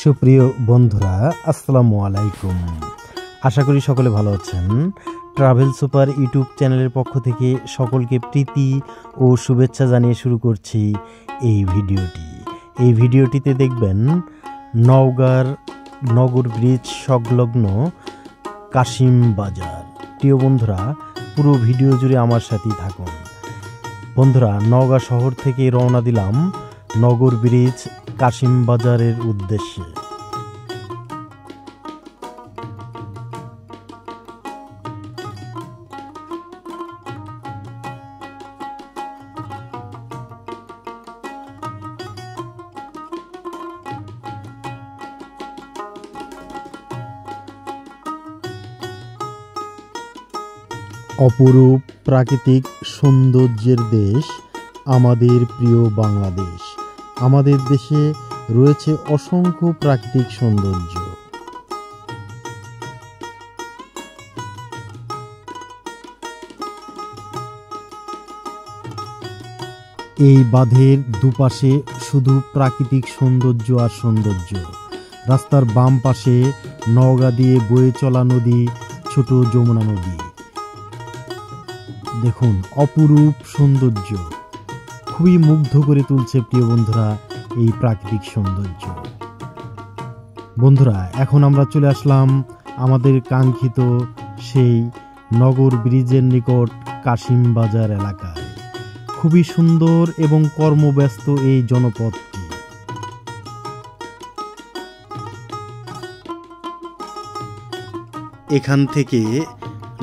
সুপ্রিয় বন্ধুরা, আসসালামু আলাইকুম। আশা করি সকলে ভালো আছেন। ট্রাভেল সুপার ইউটিউব চ্যানেলের পক্ষ থেকে সকলকে প্রীতি ও শুভেচ্ছা জানিয়ে শুরু করছি এই ভিডিওটি। এই ভিডিওটিতে দেখবেন নওগাঁর নগর ব্রিজ সংলগ্ন কাশিম বাজার। প্রিয় বন্ধুরা, পুরো ভিডিও জুড়ে আমার সাথেই থাকুন। বন্ধুরা, নওগাঁ শহর থেকে রওনা দিলাম নগর ব্রিজ কাশিম বাজারের উদ্দেশ্যে। অপরূপ প্রাকৃতিক সৌন্দর্যের দেশ আমাদের প্রিয় বাংলাদেশ। আমাদের দেশে রয়েছে অসংখ্য প্রাকৃতিক সৌন্দর্য। এই বাঁধের দুপাশে শুধু প্রাকৃতিক সৌন্দর্য আর সৌন্দর্য। রাস্তার বাম পাশে নওগাঁ দিয়ে বয়ে চলা নদী, ছোট যমুনা নদী। দেখুন, অপরূপ সৌন্দর্য, খুবই মুগ্ধ করে তুলছে প্রিয় বন্ধুরা এই প্রাকৃতিক সৌন্দর্য। বন্ধুরা, এখন আমরা চলে আসলাম আমাদের কাঙ্ক্ষিত সেই নগর ব্রিজের নিকট কাশিম বাজার এলাকায়। খুবই সুন্দর এবং কর্মব্যস্ত এই জনপদটি। এখান থেকে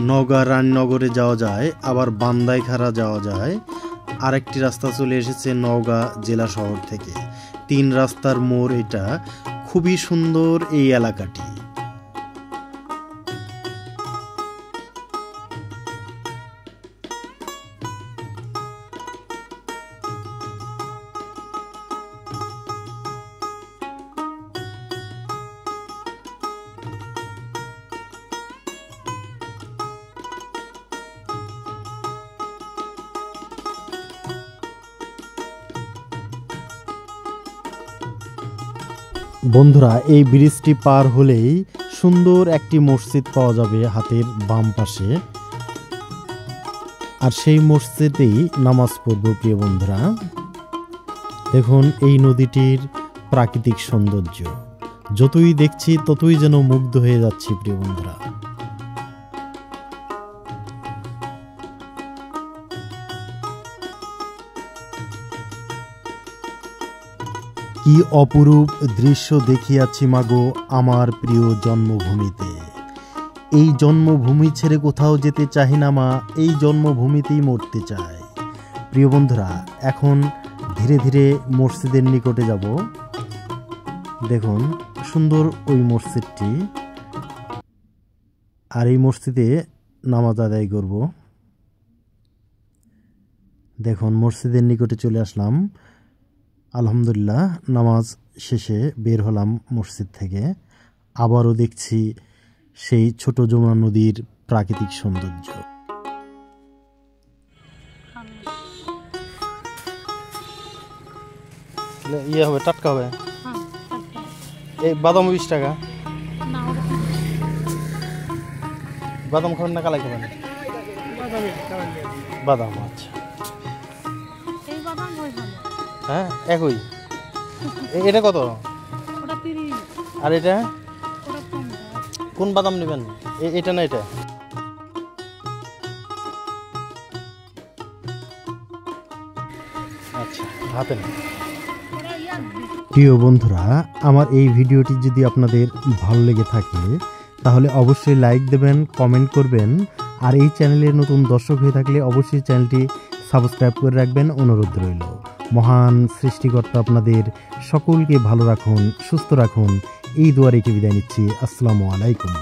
নওগাঁ রানীনগরে যাওয়া যায়, আবার বান্দাইখাড়া যাওয়া যায়। আরেকটি রাস্তা চলে এসেছে নওগাঁ জেলা শহর থেকে। 3 রাস্তার মোড় এটা। খুবই সুন্দর এই এলাকাটি। বন্ধুরা, এই ব্রিজটি পার হলেই সুন্দর একটি মসজিদ পাওয়া যাবে হাতের বাম পাশে, আর সেই মসজিদেই নামাজ পড়ব। প্রিয় বন্ধুরা, দেখুন এই নদীটির প্রাকৃতিক সৌন্দর্য। যতই দেখছি ততই যেন মুগ্ধ হয়ে যাচ্ছি প্রিয় বন্ধুরা। কি অপরূপ দৃশ্য দেখিয়াছি মাগো আমার প্রিয় জন্মভূমিতে। এই জন্মভূমি ছেড়ে কোথাও যেতে চাই না মা, এই জন্মভূমিতেই মরতে চাই। প্রিয় বন্ধুরা, এখন ধীরে ধীরে মসজিদের নিকটে যাব। দেখুন সুন্দর ওই মসজিদটি, আর এই মসজিদে নামাজ আদায় করব। দেখুন মসজিদের নিকটে চলে আসলাম। আলহামদুলিল্লাহ, নামাজ শেষে বের হলাম মসজিদ থেকে। আবারও দেখছি সেই ছোট যমুনা নদীর প্রাকৃতিক সৌন্দর্য। ইয়ে হবে, টাটকা হবে। এই বাদাম 20 টাকা। বাদাম খাবেন না কালাই খাবেন? বাদাম, আচ্ছা। হ্যাঁ, একই। এটা কত? আর এটা কোন বাদাম নেবেন? এটা না এটা? আচ্ছা, হাতে না। প্রিয় বন্ধুরা, আমার এই ভিডিওটি যদি আপনাদের ভালো লেগে থাকে তাহলে অবশ্যই লাইক দেবেন, কমেন্ট করবেন, আর এই চ্যানেলের নতুন দর্শক হয়ে থাকলে অবশ্যই চ্যানেলটি সাবস্ক্রাইব করে রাখবেন, অনুরোধ রইল। মহান সৃষ্টিকর্তা আপনাদের সকলকে ভালো রাখুন, সুস্থ রাখুন, এই দোয়া রেখে বিদায় নিচ্ছি। আসসালামু আলাইকুম।